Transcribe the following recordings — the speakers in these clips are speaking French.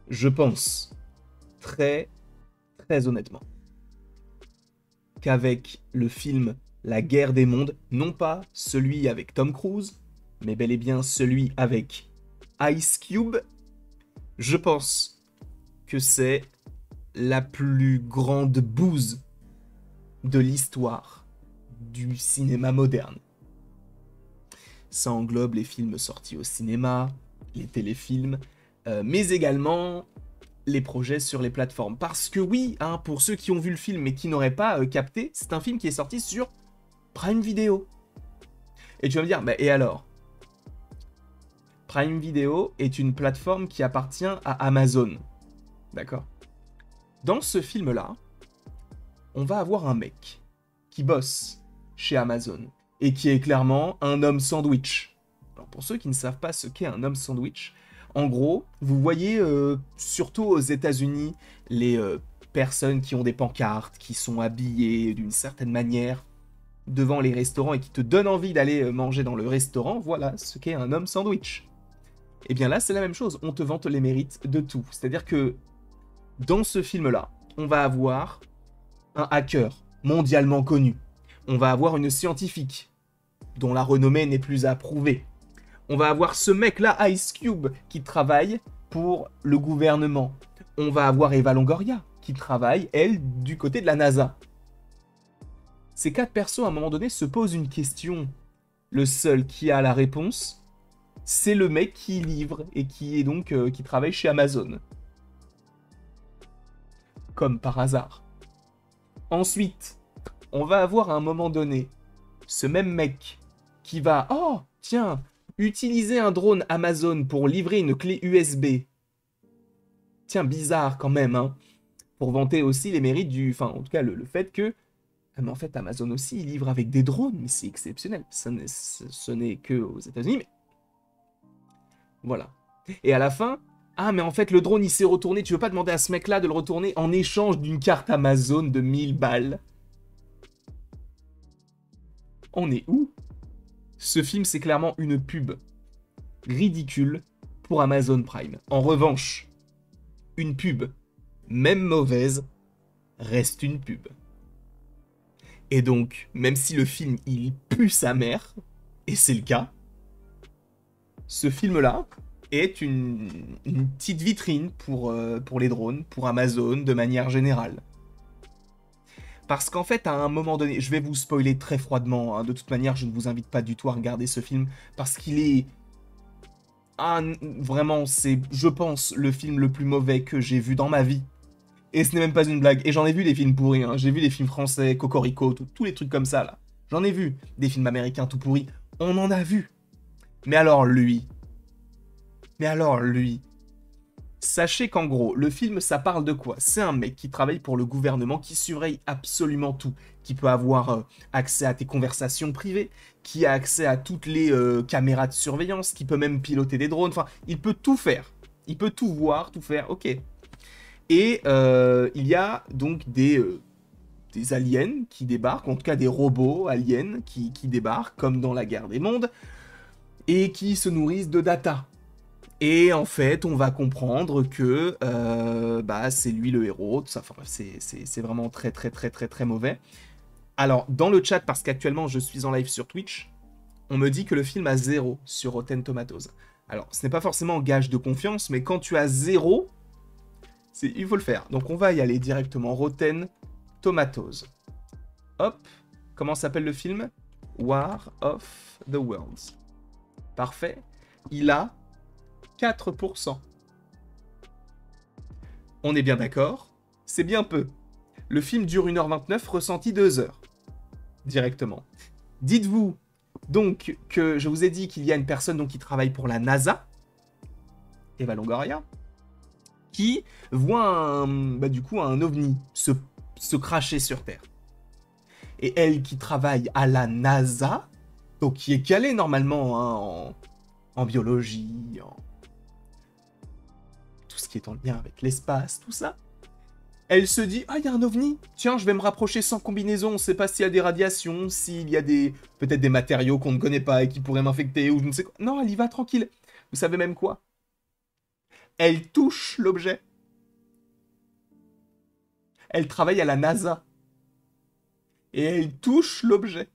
Je pense, très, très honnêtement, qu'avec le film La Guerre des Mondes, non pas celui avec Tom Cruise, mais bel et bien celui avec Ice Cube, je pense que c'est la plus grande bouse de l'histoire du cinéma moderne. Ça englobe les films sortis au cinéma, les téléfilms, mais également les projets sur les plateformes. Parce que oui, hein, pour ceux qui ont vu le film mais qui n'auraient pas capté, c'est un film qui est sorti sur Prime Video. Et tu vas me dire, bah, et alors? Prime Video est une plateforme qui appartient à Amazon. D'accord? Dans ce film-là, on va avoir un mec qui bosse chez Amazon et qui est clairement un homme sandwich. Alors pour ceux qui ne savent pas ce qu'est un homme sandwich, en gros, vous voyez surtout aux États-Unis les personnes qui ont des pancartes, qui sont habillées d'une certaine manière devant les restaurants et qui te donnent envie d'aller manger dans le restaurant. Voilà ce qu'est un homme sandwich. Et bien là, c'est la même chose. On te vante les mérites de tout. C'est-à-dire que dans ce film-là, on va avoir un hacker mondialement connu. On va avoir une scientifique dont la renommée n'est plus à prouver. On va avoir ce mec-là, Ice Cube, qui travaille pour le gouvernement. On va avoir Eva Longoria, qui travaille, elle, du côté de la NASA. Ces quatre persos, à un moment donné, se posent une question. Le seul qui a la réponse, c'est le mec qui livre et qui est donc qui travaille chez Amazon. Comme par hasard. Ensuite, on va avoir à un moment donné ce même mec qui va, oh, tiens, utiliser un drone Amazon pour livrer une clé USB. Tiens, bizarre quand même, hein. Pour vanter aussi les mérites du... Enfin, en tout cas, le fait que... Mais en fait, Amazon aussi, il livre avec des drones, mais c'est exceptionnel. Ce n'est que aux États-Unis, mais... Voilà. Et à la fin... Ah, mais en fait, le drone, il s'est retourné. Tu veux pas demander à ce mec-là de le retourner en échange d'une carte Amazon de 1000 balles? On est où? Ce film, c'est clairement une pub ridicule pour Amazon Prime. En revanche, une pub, même mauvaise, reste une pub. Et donc, même si le film, il pue sa mère, et c'est le cas, ce film-là est une petite vitrine pour les drones, pour Amazon de manière générale. Parce qu'en fait, à un moment donné, je vais vous spoiler très froidement, hein, de toute manière, je ne vous invite pas du tout à regarder ce film, parce qu'il est... Ah, vraiment, c'est, je pense, le film le plus mauvais que j'ai vu dans ma vie. Et ce n'est même pas une blague. Et j'en ai vu des films pourris, hein. J'ai vu des films français, Cocorico, tous les trucs comme ça, là. J'en ai vu. Des films américains tout pourris. On en a vu. Mais alors lui... Mais alors lui... Sachez qu'en gros, le film, ça parle de quoi? C'est un mec qui travaille pour le gouvernement, qui surveille absolument tout, qui peut avoir accès à tes conversations privées, qui a accès à toutes les caméras de surveillance, qui peut même piloter des drones, enfin, il peut tout faire. Il peut tout voir, tout faire, ok. Et il y a donc des aliens qui débarquent, en tout cas des robots aliens qui débarquent, comme dans la Guerre des Mondes, et qui se nourrissent de data. Et en fait, on va comprendre que bah, c'est lui le héros, tout ça. Enfin, c'est vraiment très très très très très mauvais. Alors, dans le chat, parce qu'actuellement je suis en live sur Twitch, on me dit que le film a 0 sur Rotten Tomatoes. Alors, ce n'est pas forcément gage de confiance, mais quand tu as 0, il faut le faire. Donc, on va y aller directement. Rotten Tomatoes. Hop. Comment s'appelle le film? War of the Worlds. Parfait. Il a 4%. On est bien d'accord? C'est bien peu. Le film dure 1h29, ressenti 2 heures. Directement. Dites-vous donc que je vous ai dit qu'il y a une personne donc, qui travaille pour la NASA, Eva Longoria, qui voit du coup un ovni se cracher sur Terre. Et elle qui travaille à la NASA, donc qui est calée normalement hein, en biologie, en tout ce qui est en lien avec l'espace, tout ça. Elle se dit, ah, il y a un ovni, tiens, je vais me rapprocher sans combinaison, on ne sait pas s'il y a des radiations, s'il y a peut-être des matériaux qu'on ne connaît pas et qui pourraient m'infecter, ou je ne sais quoi. Non, elle y va tranquille. Vous savez même quoi? Elle touche l'objet. Elle travaille à la NASA. Et elle touche l'objet.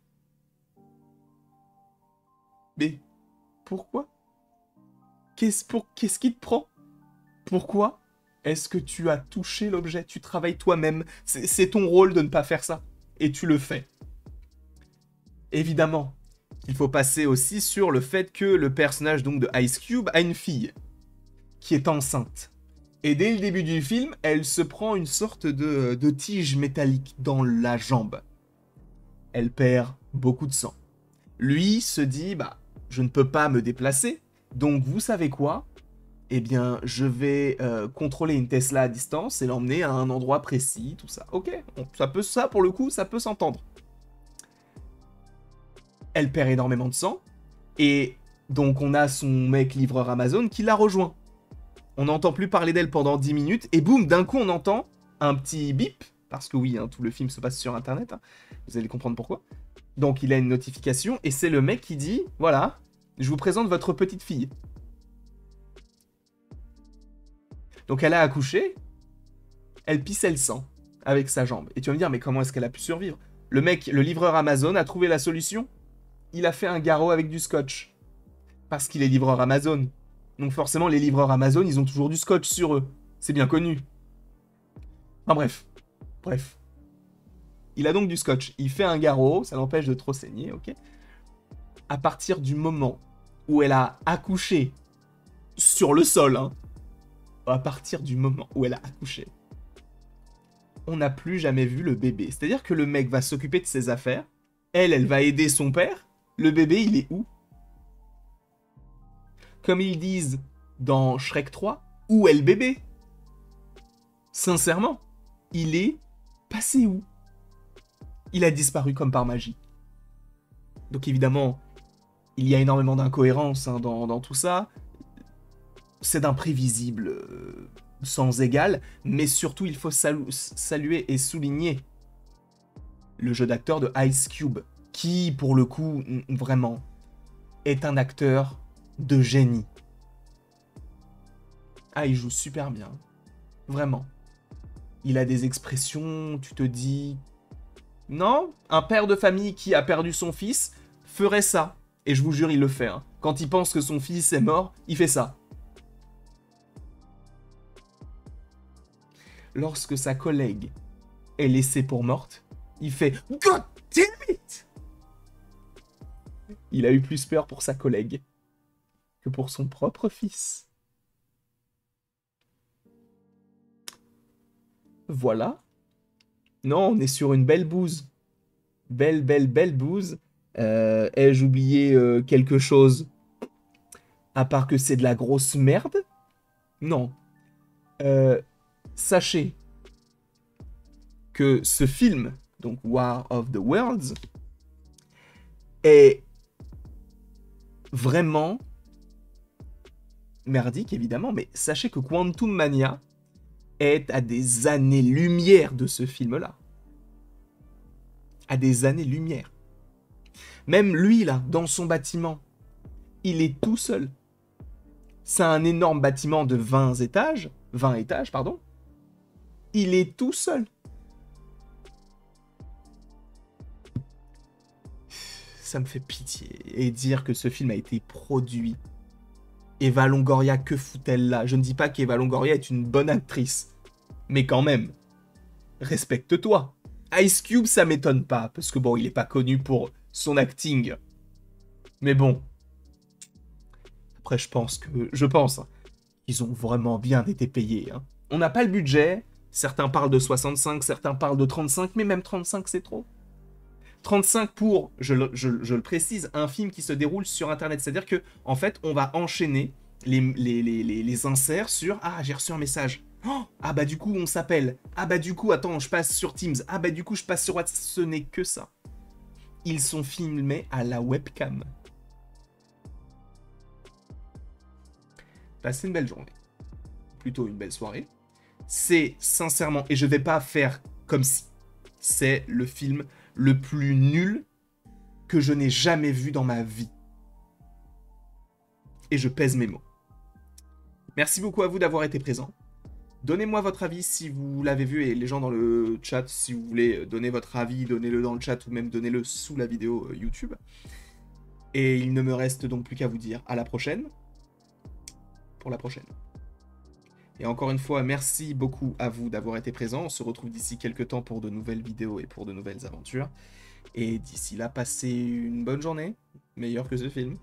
Mais pourquoi? Qu'est-ce qui te prend? Pourquoi est-ce que tu as touché l'objet? Tu travailles toi-même. C'est ton rôle de ne pas faire ça. Et tu le fais. Évidemment, il faut passer aussi sur le fait que le personnage donc de Ice Cube a une fille qui est enceinte. Et dès le début du film, elle se prend une sorte de tige métallique dans la jambe. Elle perd beaucoup de sang. Lui se dit, bah, je ne peux pas me déplacer, donc vous savez quoi? Eh bien, je vais contrôler une Tesla à distance et l'emmener à un endroit précis, tout ça. Ok, ça pour le coup, ça peut s'entendre. Elle perd énormément de sang, et donc on a son mec livreur Amazon qui la rejoint. On n'entend plus parler d'elle pendant 10 minutes, et boum, d'un coup on entend un petit bip, parce que oui, hein, tout le film se passe sur Internet, hein, vous allez comprendre pourquoi. Donc il a une notification, et c'est le mec qui dit, voilà, je vous présente votre petite fille. Donc elle a accouché, elle pissait le sang avec sa jambe. Et tu vas me dire, mais comment est-ce qu'elle a pu survivre? Le mec, le livreur Amazon, a trouvé la solution. Il a fait un garrot avec du scotch. Parce qu'il est livreur Amazon. Donc forcément, les livreurs Amazon, ils ont toujours du scotch sur eux. C'est bien connu. Enfin bref. Il a donc du scotch. Il fait un garrot, ça l'empêche de trop saigner, ok? À partir du moment où elle a accouché sur le sol, hein, à partir du moment où elle a accouché, on n'a plus jamais vu le bébé. C'est-à-dire que le mec va s'occuper de ses affaires, elle va aider son père, le bébé, il est où? Comme ils disent dans Shrek 3, où est le bébé? Sincèrement, il est passé où? Il a disparu comme par magie. Donc évidemment, il y a énormément d'incohérences hein, dans tout ça. C'est d'imprévisible sans égal, mais surtout il faut saluer et souligner le jeu d'acteur de Ice Cube, qui pour le coup, vraiment, est un acteur de génie. Ah, il joue super bien. Vraiment. Il a des expressions, tu te dis... Non, un père de famille qui a perdu son fils ferait ça. Et je vous jure, il le fait. Hein. Quand il pense que son fils est mort, il fait ça. Lorsque sa collègue est laissée pour morte, il fait « God damn it !» Il a eu plus peur pour sa collègue que pour son propre fils. Voilà. Non, on est sur une belle bouse. Belle bouse. Ai-je oublié quelque chose? À part que c'est de la grosse merde? Non. Sachez que ce film, donc War of the Worlds, est vraiment merdique, évidemment, mais sachez que Quantum Mania est à des années-lumière de ce film-là. À des années-lumière. Même lui, là, dans son bâtiment, il est tout seul. C'est un énorme bâtiment de 20 étages, pardon. Il est tout seul. Ça me fait pitié. Et dire que ce film a été produit. Eva Longoria, que fout-elle là? Je ne dis pas qu'Eva Longoria est une bonne actrice. Mais quand même, respecte-toi. Ice Cube, ça m'étonne pas, parce que bon, il est pas connu pour son acting. Mais bon. Après, je pense qu'ils ont vraiment bien été payés. Hein. On n'a pas le budget. Certains parlent de 65, certains parlent de 35, mais même 35, c'est trop. 35 pour, je le précise, un film qui se déroule sur Internet. C'est-à-dire que, en fait, on va enchaîner les inserts sur « Ah, j'ai reçu un message. Oh, ah bah du coup, on s'appelle. Ah bah du coup, attends, je passe sur Teams. Ah bah du coup, je passe sur WhatsApp. » Ce n'est que ça. Ils sont filmés à la webcam. Passez une belle journée. Plutôt une belle soirée. C'est sincèrement, et je vais pas faire comme si, c'est le film le plus nul que je n'ai jamais vu dans ma vie. Et je pèse mes mots. Merci beaucoup à vous d'avoir été présents. Donnez-moi votre avis si vous l'avez vu et les gens dans le chat, si vous voulez donner votre avis, donnez-le dans le chat ou même donnez-le sous la vidéo YouTube. Et il ne me reste donc plus qu'à vous dire à la prochaine pour la prochaine. Et encore une fois, merci beaucoup à vous d'avoir été présents. On se retrouve d'ici quelques temps pour de nouvelles vidéos et pour de nouvelles aventures. Et d'ici là, passez une bonne journée, meilleure que ce film.